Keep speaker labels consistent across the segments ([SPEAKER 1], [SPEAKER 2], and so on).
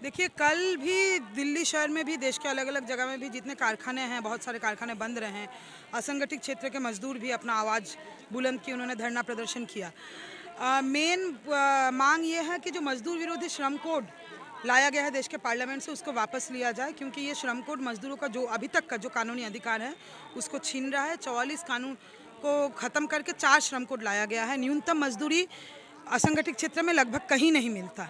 [SPEAKER 1] देखिए, कल भी दिल्ली शहर में भी, देश के अलग अलग जगह में भी जितने कारखाने हैं, बहुत सारे कारखाने बंद रहे हैं। असंगठित क्षेत्र के मजदूर भी अपना आवाज़ बुलंद की, उन्होंने धरना प्रदर्शन किया। मेन मांग ये है कि जो मजदूर विरोधी श्रम कोड लाया गया है देश के पार्लियामेंट से, उसको वापस लिया जाए, क्योंकि ये श्रम कोड मजदूरों का जो अभी तक का जो कानूनी अधिकार है उसको छीन रहा है। 44 कानून को ख़त्म करके 4 श्रम कोड लाया गया है। न्यूनतम मजदूरी असंगठित क्षेत्र में लगभग कहीं नहीं मिलता।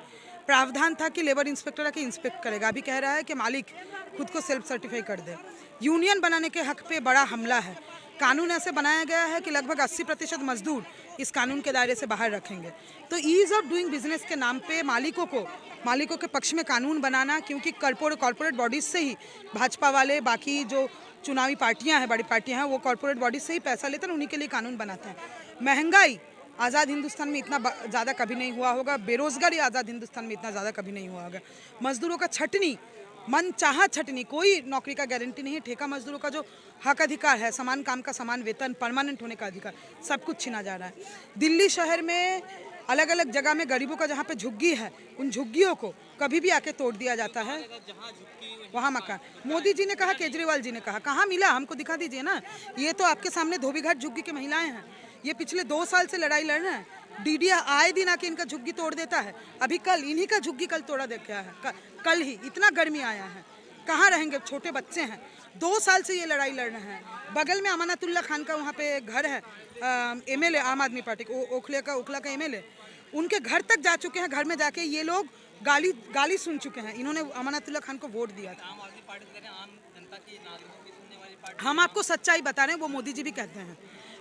[SPEAKER 1] प्रावधान था कि लेबर इंस्पेक्टर आके इंस्पेक्ट करेगा, अभी कह रहा है कि मालिक खुद को सेल्फ सर्टिफाई कर दे। यूनियन बनाने के हक पे बड़ा हमला है। कानून ऐसे बनाया गया है कि लगभग 80% मजदूर इस कानून के दायरे से बाहर रखेंगे। तो ईज ऑफ डूइंग बिजनेस के नाम पे मालिकों के पक्ष में कानून बनाना, क्योंकि कॉर्पोरेट बॉडीज से ही भाजपा वाले, बाकी जो चुनावी पार्टियां हैं, बड़ी पार्टियां हैं, वो कॉर्पोरेट बॉडीज से ही पैसा लेते हैं, उन्हीं के लिए कानून बनाते हैं। महंगाई आज़ाद हिंदुस्तान में इतना ज़्यादा कभी नहीं हुआ होगा। बेरोजगारी आज़ाद हिंदुस्तान में इतना ज़्यादा कभी नहीं हुआ होगा। मजदूरों का छटनी, मन चाहा छटनी, कोई नौकरी का गारंटी नहीं है। ठेका मजदूरों का जो हक अधिकार है, समान काम का समान वेतन, परमानेंट होने का अधिकार, सब कुछ छीना जा रहा है। दिल्ली शहर में अलग अलग जगह में गरीबों का जहाँ पे झुग्गी है, उन झुग्गियों को कभी भी आके तोड़ दिया जाता है। वहाँ मकान, मोदी जी ने कहा, केजरीवाल जी ने कहा, कहाँ मिला? हमको दिखा दीजिए ना। ये तो आपके सामने धोबीघाट झुग्गी की महिलाएं हैं। ये पिछले 2 साल से लड़ाई लड़ रहे हैं। डीडी आए दिन आके इनका झुग्गी तोड़ देता है। अभी कल इन्हीं का झुग्गी कल तोड़ा देखा है। कल ही इतना गर्मी आया है, कहाँ रहेंगे? छोटे बच्चे हैं। 2 साल से ये लड़ाई लड़ रहे हैं। बगल में अमानतुल्लाह खान का वहाँ पे घर है, एमएलए आम आदमी पार्टी ओखला का एमएलए, उनके घर तक जा चुके हैं। घर में जाके ये लोग गाली सुन चुके हैं। इन्होंने अमानतुल्लाह खान को वोट दिया था। हम आपको सच्चाई बता रहे हैं, वो मोदी जी भी कहते हैं।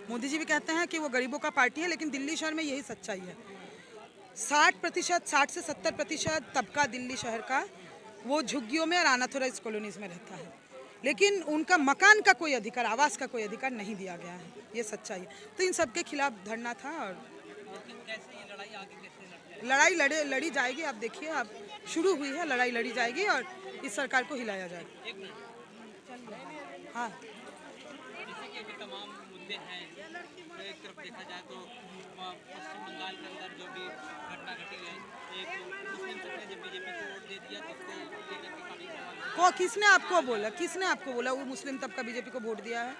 [SPEAKER 1] मोदी जी भी कहते हैं कि वो गरीबों का पार्टी है, लेकिन दिल्ली शहर में यही सच्चाई है। 60 से 70% तबका दिल्ली शहर का वो झुग्गियों में और अनऑथराइज्ड कॉलोनीज में रहता है, लेकिन उनका मकान का कोई अधिकार, आवास का कोई अधिकार नहीं दिया गया है। ये सच्चाई है। तो इन सब के खिलाफ धरना था। और लड़ाई लड़ी जाएगी। आप देखिए, अब शुरू हुई है, लड़ाई लड़ी जाएगी और इस सरकार को हिलाया जाएगा। हाँ,
[SPEAKER 2] तमाम मुद्दे हैं। तो एक तरफ देखा जाए तो पश्चिम बंगाल के अंदर जो भी घटना घटी है, एक मुस्लिम तबके ने जब बीजेपी को वोट दे दिया तो उसको लेकर के काफी
[SPEAKER 1] किसने आपको बोला वो मुस्लिम तबका बीजेपी को वोट दिया है?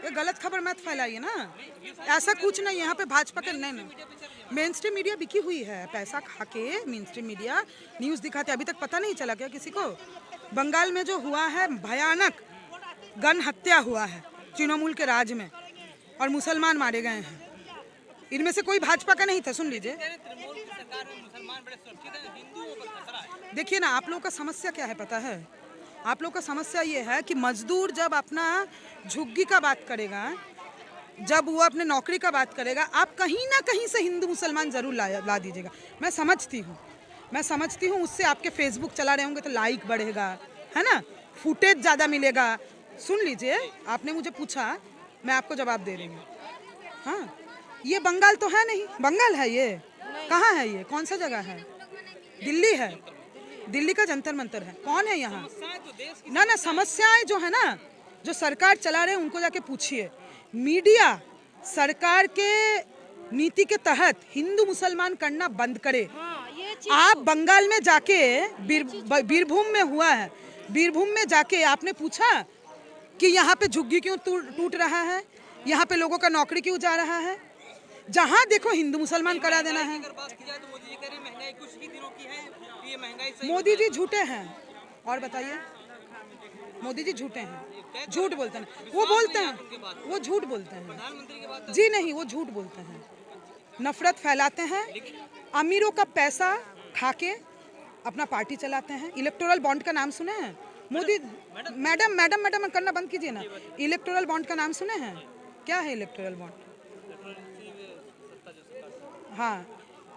[SPEAKER 1] ये गलत खबर मत फैलाइए ना। ऐसा कुछ नहीं, यहाँ पे भाजपा के नहीं। मेन स्ट्रीम मीडिया बिकी हुई है, पैसा खा के मेन स्ट्रीम मीडिया न्यूज़ दिखाते। अभी तक पता नहीं चला क्या किसी को? बंगाल में जो हुआ है, भयानक गण हत्या हुआ है तृणमूल के राज में, और मुसलमान मारे गए हैं। इनमें से कोई भाजपा का नहीं था। सुन लीजिए, देखिए ना, आप लोगों का समस्या क्या है पता है? आप लोगों का समस्या ये है कि मजदूर जब अपना झुग्गी का बात करेगा, जब वो अपने नौकरी का बात करेगा, आप कहीं ना कहीं से हिंदू मुसलमान जरूर ला दीजिएगा। मैं समझती हूँ उससे आपके फेसबुक चला रहे होंगे तो लाइक बढ़ेगा, है ना, फुटेज ज़्यादा मिलेगा। सुन लीजिए, आपने मुझे पूछा, मैं आपको जवाब दे रही हूँ। हाँ, ये बंगाल तो है नहीं। बंगाल है ये? कहाँ है ये? कौन सा जगह है? दिल्ली है। दिल्ली का जंतर मंतर है। कौन है यहाँ? ना समस्याएं जो है ना, जो सरकार चला रहे हैं, उनको जाके पूछिए। मीडिया सरकार के नीति के तहत हिंदू मुसलमान करना बंद करे। आप बंगाल में जाके, बीरभूम में हुआ है, बीरभूम में जाके आपने पूछा कि यहाँ पे झुग्गी क्यों टूट रहा है, यहाँ पे लोगों का नौकरी क्यों जा रहा है? जहाँ देखो हिंदू मुसलमान करा देना है। मोदी जी झूठे हैं। और बताइए, मोदी जी झूठे हैं, झूठ बोलते हैं। वो झूठ बोलते हैं जी। नहीं, वो झूठ बोलते हैं, नफरत फैलाते हैं, अमीरों का पैसा खा के अपना पार्टी चलाते हैं। इलेक्टोरल बॉन्ड का नाम सुने हैं? मोदी मैडम करना बंद कीजिए ना। इलेक्टोरल बॉन्ड का नाम सुने हैं? क्या है इलेक्टोरल बॉन्ड? हाँ,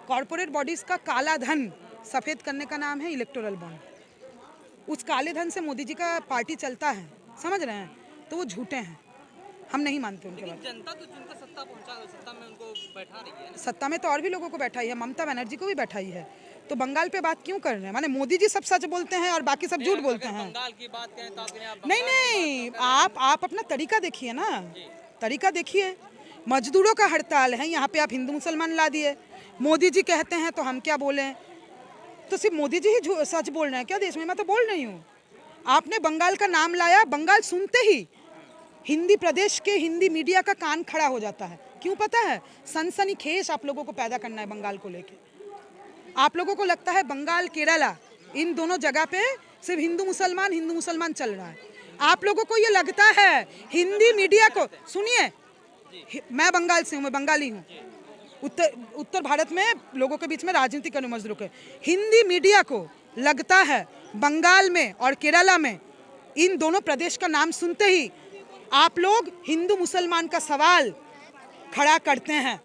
[SPEAKER 1] कॉर्पोरेट बॉडीज का काला धन सफेद करने का नाम है इलेक्टोरल बॉन्ड। उस काले धन से मोदी जी का पार्टी चलता है, समझ रहे हैं? तो वो झूठे हैं, हम नहीं मानते उनके बारे में।
[SPEAKER 2] जनता तो जिनका सत्ता में उनको बैठा रही है।
[SPEAKER 1] सत्ता में तो और भी लोगों को बैठाई है, ममता बनर्जी को भी बैठाई है। तो बंगाल पे बात क्यों कर रहे हैं? माने मोदी जी सब सच बोलते हैं और बाकी सब झूठ बोलते हैं।
[SPEAKER 2] बंगाल की बात करें तो
[SPEAKER 1] नहीं, आप अपना तरीका देखिए ना, तरीका देखिए। मजदूरों का हड़ताल है, यहाँ पे आप हिंदू मुसलमान ला दिए। मोदी जी कहते हैं तो हम क्या बोलें? तो सिर्फ मोदी जी ही सच बोल रहे हैं क्या देश में? मैं तो बोल रही हूँ। आपने बंगाल का नाम लाया, बंगाल सुनते ही हिंदी प्रदेश के हिंदी मीडिया का कान खड़ा हो जाता है। क्यों पता है? सनसनीखेज आप लोगों को पैदा करना है बंगाल को लेके। आप लोगों को लगता है बंगाल केरला इन दोनों जगह पे सिर्फ हिंदू मुसलमान चल रहा है। आप लोगों को ये लगता है हिंदी मीडिया को, सुनिए, मैं बंगाल से हूँ, मैं बंगाली हूँ, उत्तर भारत में लोगों के बीच में राजनीति करने मजदूर है। हिंदी मीडिया को लगता है बंगाल में और केरला में इन दोनों प्रदेश का नाम सुनते ही आप लोग हिंदू मुसलमान का सवाल खड़ा करते हैं।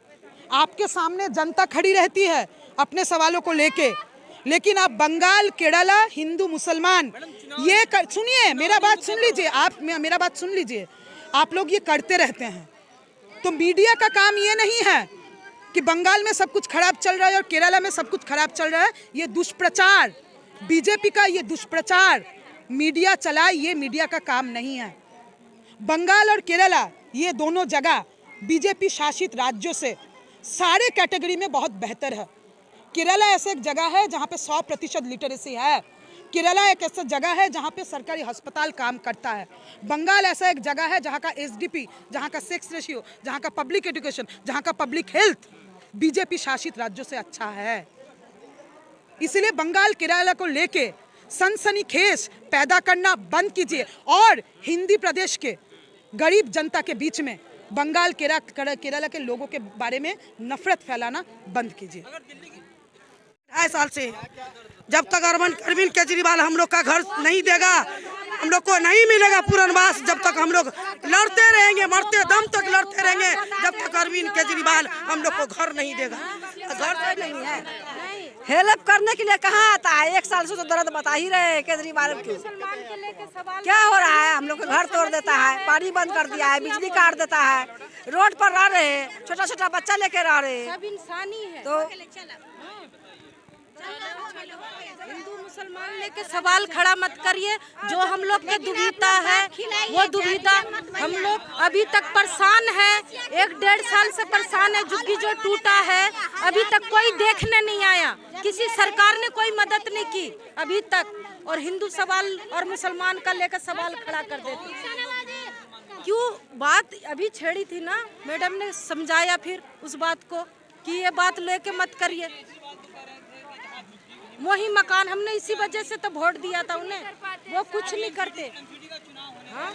[SPEAKER 1] आपके सामने जनता खड़ी रहती है अपने सवालों को लेके, लेकिन आप बंगाल केरला हिंदू मुसलमान ये सुनिए, मेरा बात सुन लीजिए, आप मेरा बात सुन लीजिए, आप लोग ये करते रहते हैं। तो मीडिया का काम ये नहीं है कि बंगाल में सब कुछ खराब चल रहा है और केरला में सब कुछ खराब चल रहा है। ये दुष्प्रचार, बीजेपी का ये दुष्प्रचार मीडिया चलाए, ये मीडिया का काम नहीं है। बंगाल और केरला ये दोनों जगह बीजेपी शासित राज्यों से सारे कैटेगरी में बहुत बेहतर है। केरला ऐसे एक जगह है जहाँ पे 100% लिटरेसी है। केरला एक ऐसा जगह है जहाँ पे सरकारी अस्पताल काम करता है। बंगाल ऐसा एक जगह है जहाँ का एसडीपी, जहाँ का सेक्स रेशियो, जहाँ का पब्लिक एजुकेशन, जहाँ का पब्लिक हेल्थ बीजेपी शासित राज्यों से अच्छा है। इसलिए बंगाल केरला को लेके सनसनीखेज पैदा करना बंद कीजिए और हिंदी प्रदेश के गरीब जनता के बीच में बंगाल केरला के लोगों के बारे में नफरत फैलाना बंद कीजिए।
[SPEAKER 3] 2.5 साल से जब तक अरविंद केजरीवाल हम लोग का घर नहीं देगा, हम लोग को नहीं मिलेगा पुनर्वास, जब तक हम लोग लड़ते रहेंगे, मरते दम तक लड़ते रहेंगे, जब तक अरविंद केजरीवाल हम लोग को घर नहीं देगा। घर नहीं है, हेल्प करने के लिए कहाँ आता है? 1 साल से तो दर्द बता ही रहे हैं केजरीवाल की। क्या हो रहा है? हम लोग का घर तोड़ देता है, पानी बंद कर दिया है, बिजली काट देता है, रोड पर रह रहे हैं, छोटा छोटा बच्चा लेके रह रहे हैं।
[SPEAKER 4] सब इंसानी है।
[SPEAKER 3] तो
[SPEAKER 4] हिंदू मुसलमान लेके सवाल खड़ा मत करिए। जो हम लोग के दुविधा है वो दुविधा हम लोग अभी तक परेशान है, 1-1.5 साल से परेशान है। झुग्गी जो टूटा है अभी तक कोई देखने नहीं आया, किसी सरकार ने कोई मदद नहीं की अभी तक। और हिंदू सवाल और मुसलमान का लेकर सवाल खड़ा कर देते। क्यों बात अभी छेड़ी थी ना, मैडम ने समझाया फिर उस बात को कि ये बात लेके मत करिए। वही मकान हमने इसी वजह से तो वोट दिया था उन्हें, वो कुछ नहीं करते। हाँ?